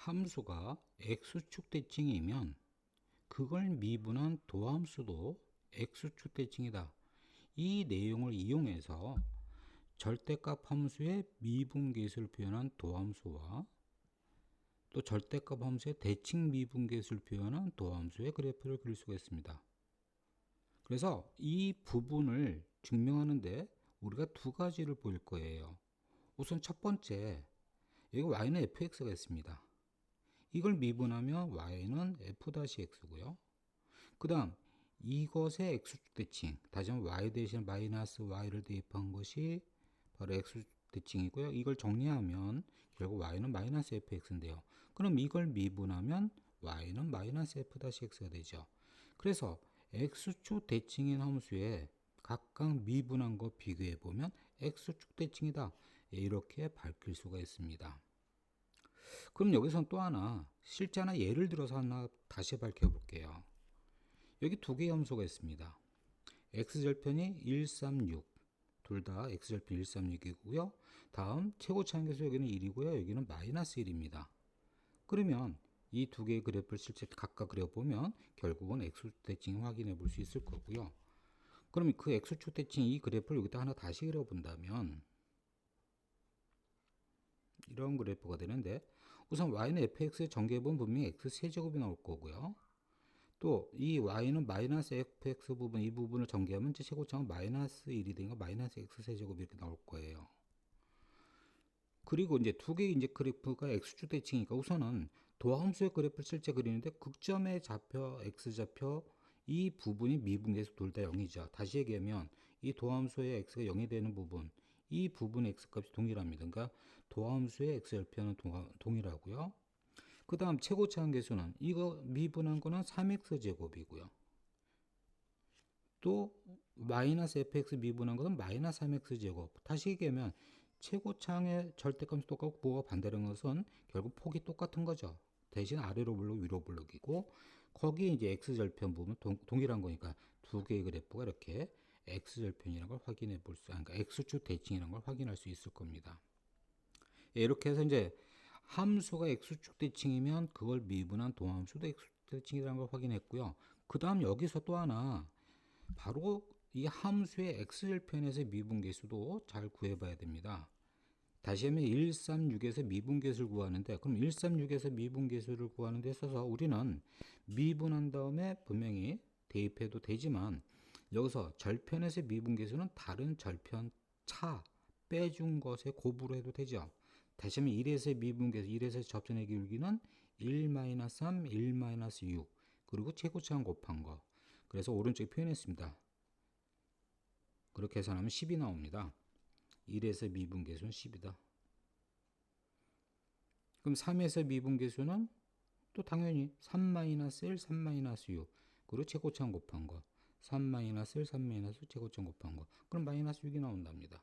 함수가 x축 대칭이면 그걸 미분한 도함수도 x축 대칭이다. 이 내용을 이용해서 절대값 함수의 미분계수를 표현한 도함수와 또 절대값 함수의 대칭 미분계수를 표현한 도함수의 그래프를 그릴 수가 있습니다. 그래서 이 부분을 증명하는데 우리가 두 가지를 볼 거예요. 우선 첫 번째, 여기 y는 fx가 있습니다. 이걸 미분하면 y는 f-x고요. 그 다음 이것의 x축 대칭, 다시 한번 y 대신 마이너스 y를 대입한 것이 바로 x축 대칭이고요. 이걸 정리하면 결국 y는 마이너스 fx인데요. 그럼 이걸 미분하면 y는 마이너스 f-x가 되죠. 그래서 x축 대칭인 함수에 각각 미분한 거 비교해 보면 x축 대칭이다. 이렇게 밝힐 수가 있습니다. 그럼 여기선 또 하나 실제 하나 예를 들어서 하나 다시 밝혀 볼게요. 여기 두 개의 함수가 있습니다. x절편이 136, 둘 다 x절편 136이고요. 다음 최고차항계수 여기는 1이고요. 여기는 마이너스 1입니다. 그러면 이 두 개의 그래프를 실제 각각 그려보면 결국은 x축 대칭 확인해 볼 수 있을 거고요. 그러면 그 x축 대칭 이 그래프를 여기다 하나 다시 그려본다면 이런 그래프가 되는데, 우선 y는 fx의 전개부분 분명히 x세제곱이 나올 거고요. 또 이 y는 마이너스 fx 부분, 이 부분을 전개하면 최고차항은 마이너스 1이 되니까 마이너스 x세제곱이 이렇게 나올 거예요. 그리고 이제 두 개의 이제 그래프가 x축 대칭이니까 우선은 도함수의 그래프를 실제 그리는데 극점의 좌표 x좌표 이 부분이 미분계수 둘 다 0이죠. 다시 얘기하면 이 도함수의 x가 0이 되는 부분, 이 부분의 x값이 동일합니다. 그러니까 도함수의 x절편은 동일하고요. 그 다음 최고차항계수는 이거 미분한 거는 3x제곱이고요. 또 마이너스 fx 미분한 것은 마이너스 3x제곱. 다시 얘기하면 최고차항의 절대값이 똑같고 뭐가 반대라는 것은 결국 폭이 똑같은 거죠. 대신 아래로 블록 위로 블록이고 거기에 이제 x절편 부분 동일한 거니까 두 개의 그래프가 이렇게 x절편이라는 걸 확인해 볼 수, 그러니까 x축 대칭이라는 걸 확인할 수 있을 겁니다. 이렇게 해서 이제 함수가 x축 대칭이면 그걸 미분한 도함수도 x축 대칭이라는 걸 확인했고요. 그 다음 여기서 또 하나 바로 이 함수의 x절편에서 미분계수도 잘 구해봐야 됩니다. 다시 하면 136에서 미분계수를 구하는데, 그럼 136에서 미분계수를 구하는 데 있어서 우리는 미분한 다음에 분명히 대입해도 되지만 여기서 절편에서 미분계수는 다른 절편 차 빼준 것에 곱으로 해도 되죠. 다시 하면 1에서 미분계수, 1에서 접선의 기울기는 1-3, 1-6 그리고 최고차항 곱한 거. 그래서 오른쪽에 표현했습니다. 그렇게 계산하면 10이 나옵니다. 1에서 미분계수는 10이다. 그럼 3에서 미분계수는 또 당연히 3-1, 3-6 그리고 최고차항 곱한 거. 3-1, 3-6 최고차항 곱한 거. 그럼 마이너스 6이 나온답니다.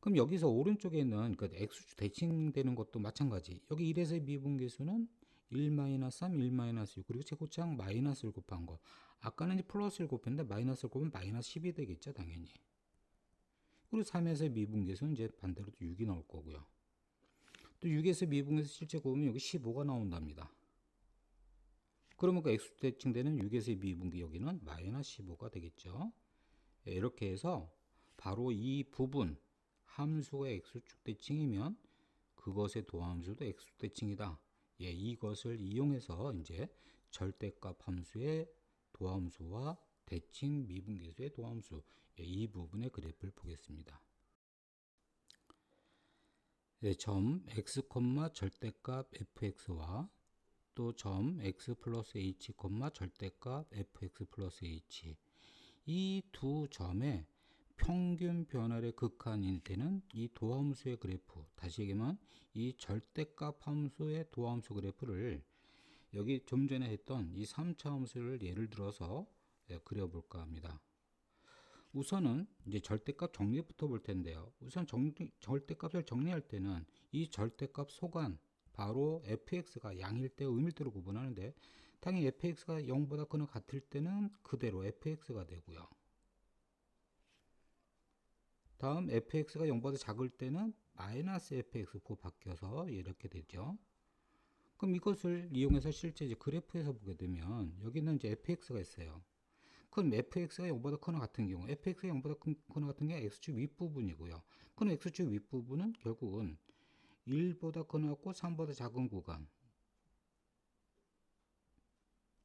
그럼 여기서 오른쪽에 있는 그 x축 대칭되는 것도 마찬가지. 여기 1에서 미분계수는 1-3, 1-6 그리고 최고차항 마이너스를 곱한 거. 아까는 이제 플러스를 곱했는데 마이너스를 곱으면 마이너스 10이 되겠죠, 당연히. 그리고 3에서 미분계수는 이제 반대로 6이 나올 거고요. 또 6에서 미분계수 실제 곱으면 여기 15가 나온답니다. 그러면 그 x축 대칭되는 6에서 미분계 여기는 마이너스 15가 되겠죠. 이렇게 해서 바로 이 부분 함수가 x축 대칭이면 그것의 도함수도 x축 대칭이다. 예, 이것을 이용해서 이제 절대값 함수의 도함수와 대칭 미분계수의 도함수, 예, 이 부분의 그래프를 보겠습니다. 예, 점 x, 절대값 fx와 또 점 x 플러스 h, 절대값 fx 플러스 h 이 두 점의 평균 변화의 극한일 때는 이 도함수의 그래프, 다시 얘기하면 이 절대값 함수의 도함수 그래프를 여기 좀 전에 했던 이 3차 함수를 예를 들어서 그려볼까 합니다. 우선은 이제 절대값 정리부터 볼 텐데요. 우선 절대값을 정리할 때는 이 절대값 소관, 바로 fx가 양일 때 음일 때로 구분하는데 당연히 fx가 0보다 크거나 같을 때는 그대로 fx가 되고요. 다음 fx가 0보다 작을 때는 마이너스 fx로 바뀌어서 이렇게 되죠. 그럼 이것을 이용해서 실제 이제 그래프에서 보게 되면 여기는 이제 fx가 있어요. 그럼 fx가 0보다 크거나 같은 경우, fx가 0보다 크거나 같은 경우 x축 윗부분이고요. 그럼 x축 윗부분은 결국은 1보다 크거나 같고 3보다 작은 구간.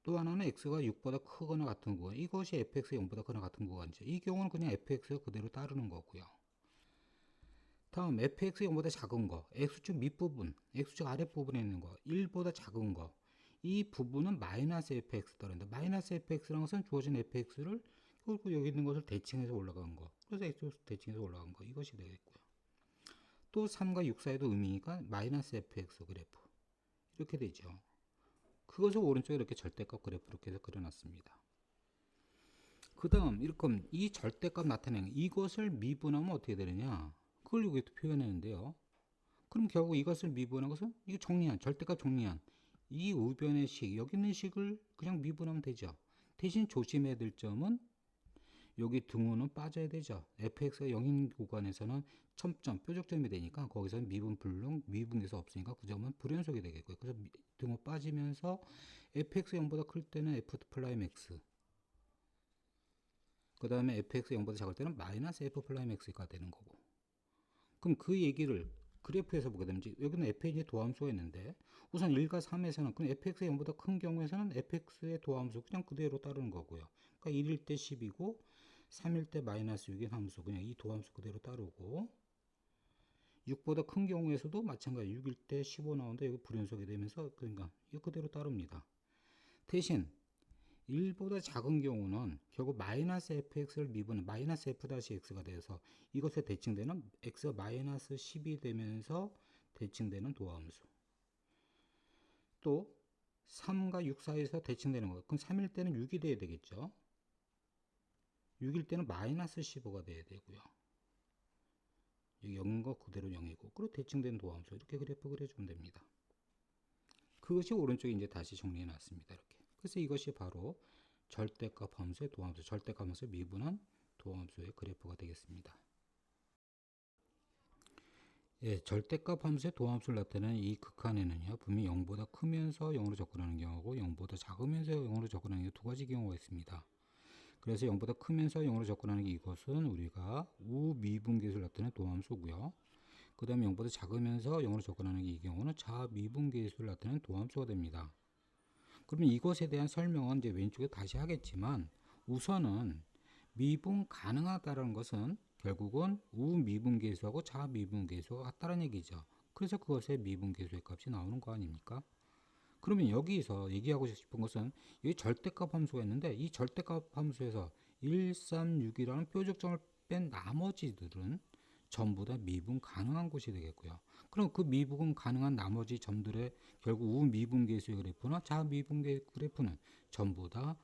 또 하나는 x가 6보다 크거나 같은 구간. 이것이 fx가 0보다 크거나 같은 구간이죠. 이 경우는 그냥 fx가 그대로 따르는 거고요. 다음 fx가 0보다 작은 거, x축 밑부분, x축 아랫부분에 있는 거, 1보다 작은 거. 이 부분은 마이너스 fx 따른다. 마이너스 fx라는 것은 주어진 fx를 결국 여기 있는 것을 대칭해서 올라간 거. 그래서 x축 대칭해서 올라간 거. 이것이 되겠고요. 또 3과 6 사이도 의미가 마이너스 fx 그래프. 이렇게 되죠. 그것을 오른쪽에 이렇게 절대값 그래프 이렇게 해서 그려놨습니다. 그 다음 이렇게 이 절대값 나타내는 이것을 미분하면 어떻게 되느냐? 그걸 여기 표현했는데요. 그럼 결국 이것을 미분한 것은 이거 정리한 절대값 정리한 이 우변의 식 여기 있는 식을 그냥 미분하면 되죠. 대신 조심해야 될 점은 여기 등호는 빠져야 되죠. fx가 0인 구간에서는 첨점 뾰족점이 되니까 거기서는 미분 불능 미분계수 없으니까 그 점은 불연속이 되겠고요. 그래서 등호 빠지면서 fx가 0보다 클 때는 f 플라임 x 그 다음에 fx가 0보다 작을 때는 마이너스 f 플라임 x가 되는 거고. 그럼 그 얘기를 그래프에서 보게 되면 여기는 f의 도함수가 있는데 우선 1과 3에서는 그럼 fx가 0보다 큰 경우에서는 fx의 도함수 그냥 그대로 따르는 거고요. 그러니까 1일 때 10이고 3일 때 마이너스 6인 함수 그냥 이 도함수 그대로 따르고 6보다 큰 경우에서도 마찬가지 6일 때 15 나오는데 여기 불연속이 되면서 그러니까 이거 그대로 따릅니다. 대신 1보다 작은 경우는 결국 마이너스 fx를 미분은 마이너스 f-x가 돼서 이것에 대칭되는 x가 마이너스 10이 되면서 대칭되는 도함수. 또 3과 6 사이에서 대칭되는 거. 그럼 3일 때는 6이 돼야 되겠죠. 6일 때는 마이너스 15가 돼야 되고요. 0인 거 그대로 0이고 그리고 대칭된 도함수 이렇게 그래프 그려주면 됩니다. 그것이 오른쪽에 이제 다시 정리해 놨습니다. 이렇게. 그래서 이것이 바로 절대값 함수의 도함수, 절대값 함수의 미분한 도함수의 그래프가 되겠습니다. 예, 절대값 함수의 도함수를 나타내는 이 극한에는요, 분명히 0보다 크면서 0으로 접근하는 경우고 0보다 작으면서 0으로 접근하는 두 가지 경우가 있습니다. 그래서 0보다 크면서 0으로 접근하는 이것은 우리가 우미분계수를 나타내는 도함수고요. 그 다음에 0보다 작으면서 0으로 접근하는 이 경우는 자미분계수를 나타내는 도함수가 됩니다. 그러면 이것에 대한 설명은 이제 왼쪽에 다시 하겠지만 우선은 미분 가능하다는 것은 결국은 우미분계수하고 자미분계수가 같다는 얘기죠. 그래서 그것의 미분계수의 값이 나오는 거 아닙니까? 그러면 여기서 얘기하고 싶은 것은 여기 절대값 함수가 있는데 이 절대값 함수에서 1, 3, 6이라는 뾰족점을 뺀 나머지들은 전부 다 미분 가능한 곳이 되겠고요. 그럼 그 미분 가능한 나머지 점들의 결국 우미분계수의 그래프나 자미분계 그래프는 전부 다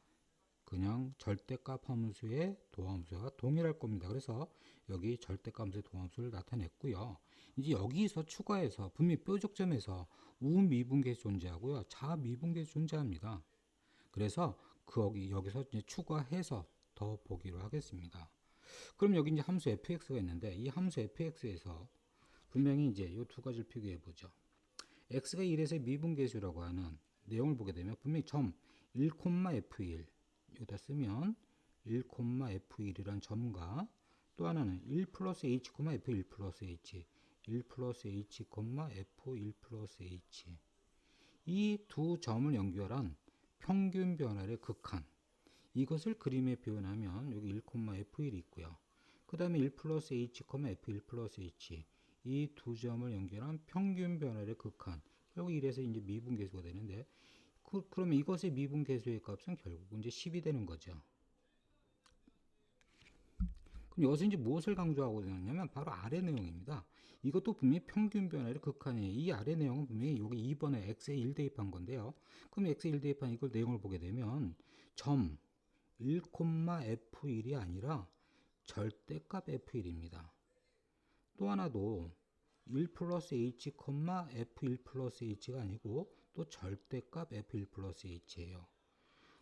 그냥 절대값 함수의 도함수와 동일할 겁니다. 그래서 여기 절대값 함수의 도함수를 나타냈고요. 이제 여기서 추가해서 분명히 뾰족점에서 우미분계수 존재하고요. 자미분계수 존재합니다. 그래서 여기서 이제 추가해서 더 보기로 하겠습니다. 그럼 여기 이제 함수 fx가 있는데 이 함수 fx에서 분명히 이제 이 두 가지를 비교해 보죠. x가 1에서 미분계수라고 하는 내용을 보게 되면 분명히 점 1,f1 여기다 쓰면 1,f1이란 점과 또 하나는 1 플러스 h, f1 플러스 h 1 플러스 h, f1 플러스 h 이 두 점을 연결한 평균 변화의 극한 이것을 그림에 표현하면 여기 1,f1이 있고요. 그 다음에 1 플러스 h, f1 플러스 h 이 두 점을 연결한 평균 변화의 극한 결국 1에서 이제 미분계수가 되는데 그러면 이것의 미분계수의 값은 결국 이제 10이 되는 거죠. 그럼 여기서 이제 무엇을 강조하고 있냐면 바로 아래 내용입니다. 이것도 분명히 평균 변화의 극한이에요. 이 아래 내용은 분명히 여기 2번에 x에 1 대입한 건데요. 그럼 x에 1 대입한 이걸 내용을 보게 되면 점 1,f1이 아니라 절대값 f1입니다. 또 하나도 1 플러스 h, f1 플러스 h가 아니고 또 절대값 f1 플러스 h예요.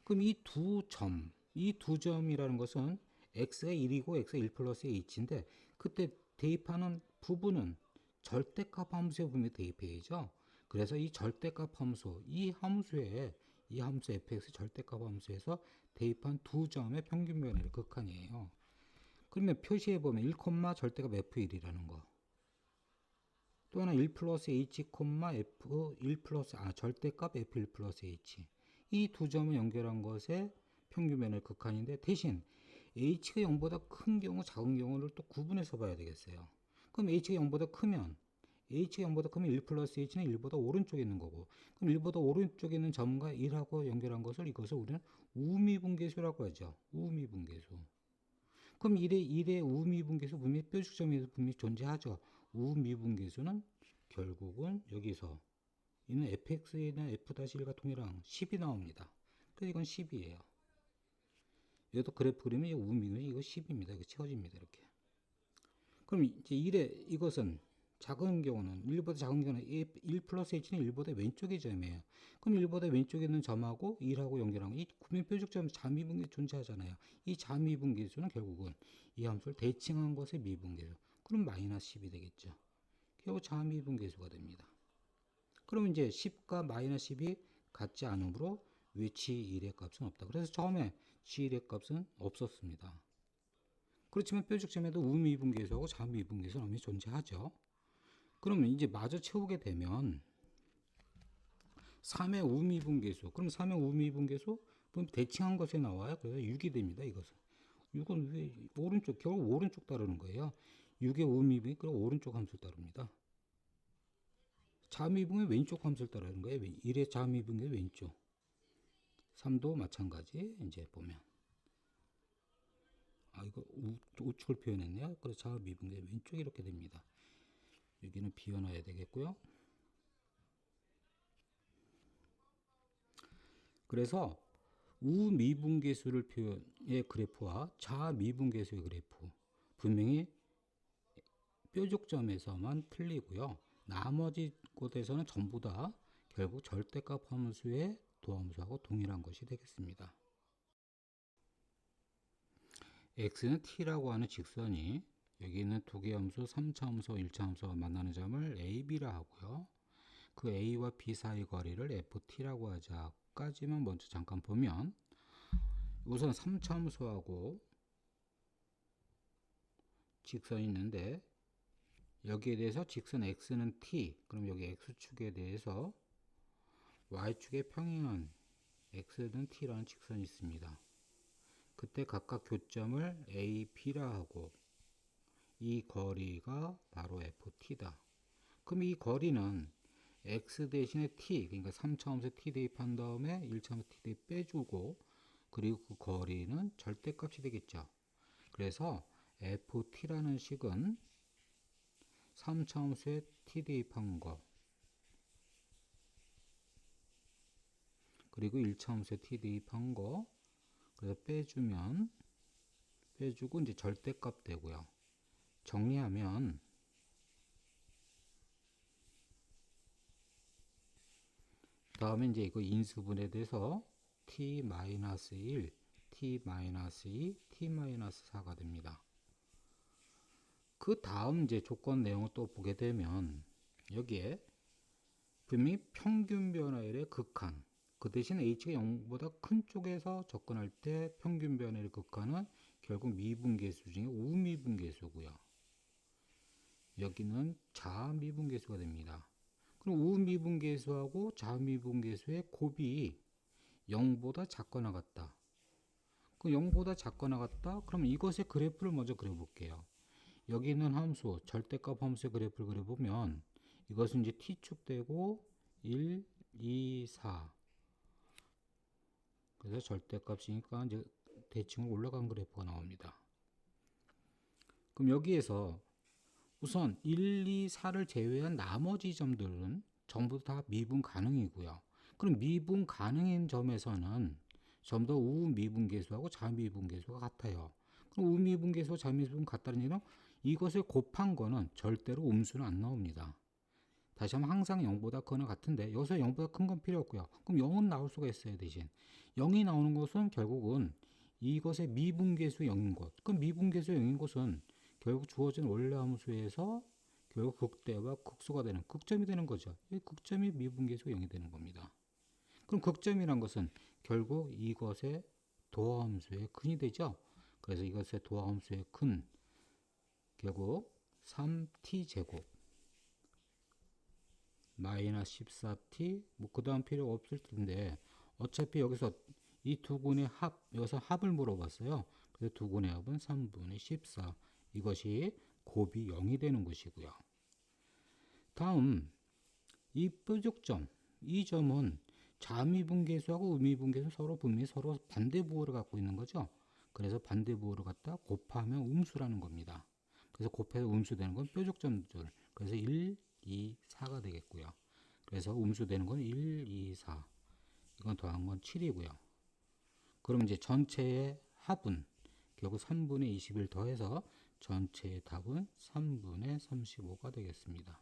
그럼 이 두 점이라는 것은 x가 1이고 x가 1 플러스 h인데 그때 대입하는 부분은 절대값 함수에 분명히 대입해야죠. 그래서 이 절대값 함수, 이 함수 fx 절대값 함수에서 대입한 두 점의 평균 변화율이 극한이에요. 그러면 표시해 보면 1, 절대값 f1이라는 거. 또 하나 1 플러스 h, f1 플러스 절대값 f1 플러스 h. 이 두 점을 연결한 것에 평균 변화율 극한인데, 대신 h가 0보다 큰 경우, 작은 경우를 또 구분해서 봐야 되겠어요. 그럼 h가 0보다 크면 1 플러스 h는 1보다 오른쪽에 있는 거고, 그럼 1보다 오른쪽에 있는 점과 1하고 연결한 이것을 우리는 우미분계수라고 하죠. 우미분계수. 그럼 1의 우미분계수 분명히 뾰족점에서 분명히 존재하죠. 우미분계수는 결국은 여기서 이는 fx는 f-1과 동일한 10이 나옵니다. 그래서 이건 10이에요. 여기도 그래프 그리면 우미분계수 이거 10입니다. 이거 채워집니다. 이렇게. 그럼 이제 이것은 작은 경우는 1보다 작은 경우는 1 플러스 h는 1보다 왼쪽의 점이에요. 그럼 1보다 왼쪽에 있는 점하고 1하고 연결한 이 구면 뾰족점 자미분계 존재하잖아요. 이 자미분계수는 결국은 이 함수를 대칭한 것의 미분계수. 그럼 마이너스 10이 되겠죠. 결국 자미분계수가 됩니다. 그러면 이제 10과 마이너스 10이 같지 않으므로 왜 g1의 값은 없다. 그래서 처음에 g1의 값은 없었습니다. 그렇지만 뾰족점에도 우미분계수하고 자미분계수는 존재하죠. 그러면 이제 마저 채우게 되면 3의 우미분계수. 그럼 3의 우미분계수? 그럼 대칭한 것에 나와요. 그래서 6이 됩니다. 이것은. 6은 왜 오른쪽, 결국 오른쪽 따르는 거예요. 6의 우미분계, 그리고 오른쪽 함수를 따릅니다. 자미분계 왼쪽 함수를 따르는 거예요. 1의 자미분계 왼쪽. 3도 마찬가지. 이제 보면. 이거 우측을 표현했네요. 그래서 자미분계 왼쪽 이렇게 됩니다. 여기는 비워놔야 되겠고요. 그래서 우미분계수를 표현의 그래프와 자미분계수의 그래프 분명히 뾰족점에서만 틀리고요. 나머지 곳에서는 전부 다 결국 절대값 함수의 도함수하고 동일한 것이 되겠습니다. x는 t라고 하는 직선이 여기 있는 두 개의 함수 3차 함수와 1차 함수가 만나는 점을 a, b라 하고요. 그 a와 b 사이 거리를 ft라고 하자. 까지만 먼저 잠깐 보면 우선 3차 함수하고 직선이 있는데 여기에 대해서 직선 x는 t, 그럼 여기 x축에 대해서 y축에 평행한 x는 t라는 직선이 있습니다. 그때 각각 교점을 a, b라 하고 이 거리가 바로 ft다. 그럼 이 거리는 x 대신에 t, 그러니까 3차 함수 t 대입한 다음에 1차 함수 t 대입 빼주고, 그리고 그 거리는 절대값이 되겠죠. 그래서 ft라는 식은 3차 함수에 t 대입한 거 그리고 1차 함수에 t 대입한 거, 그래서 빼주고 이제 절대값 되고요. 정리하면 다음에 이제 이거 인수분해 돼서 t-1, t-2, t-4가 됩니다. 그 다음 이제 조건 내용을 또 보게 되면 여기에 분명히 평균 변화율의 극한, 그 대신 h가 0보다 큰 쪽에서 접근할 때 평균 변화율의 극한은 결국 미분계수 중에 우미분계수고요. 여기는 자미분계수가 됩니다. 그럼 우미분계수하고 자미분계수의 곱이 0보다 작거나 같다. 그 0보다 작거나 같다? 그럼 이것의 그래프를 먼저 그려볼게요. 여기 있는 함수, 절대값 함수의 그래프를 그려보면 이것은 이제 t축 되고 1, 2, 4. 그래서 절대값이니까 이제 대칭으로 올라간 그래프가 나옵니다. 그럼 여기에서 우선 1, 2, 4를 제외한 나머지 점들은 전부 다 미분 가능이고요. 그럼 미분 가능인 점에서는 전부 다 우미분계수하고 자미분계수가 같아요. 그럼 우미분계수와 자미분계수가 같다는 얘기는 이것을 곱한 거는 절대로 음수는 안 나옵니다. 다시 한번 항상 0보다 크거나 같은데 여기서 0보다 큰 건 필요 없고요. 그럼 0은 나올 수가 있어요. 대신 0이 나오는 것은 결국은 이것의 미분계수 0인 것. 그럼 미분계수 0인 것은 결국 주어진 원래 함수에서 결국 극대와 극소가 되는 극점이 되는 거죠. 이 극점이 미분계수 0이 되는 겁니다. 그럼 극점이란 것은 결국 이것의 도함수의 근이 되죠. 그래서 이것의 도함수의 근 결국 3t제곱 마이너스 14t 뭐 그 다음 필요 없을 텐데 어차피 여기서 이 두 군의 합 여기서 합을 물어봤어요. 그래서 두 군의 합은 3분의 14 이것이 곱이 0이 되는 것이고요. 다음 이 뾰족점 이 점은 자미분계수하고 음미분계수 서로 분명히 서로 반대 부호를 갖고 있는 거죠. 그래서 반대 부호를 갖다 곱하면 음수라는 겁니다. 그래서 곱해서 음수 되는 건 뾰족점들. 그래서 1, 2, 4가 되겠고요. 그래서 음수 되는 건 1, 2, 4. 이건 더한 건 7이고요. 그럼 이제 전체의 합은 결국 3분의 21 더해서 전체의 답은 3분의 35가 되겠습니다.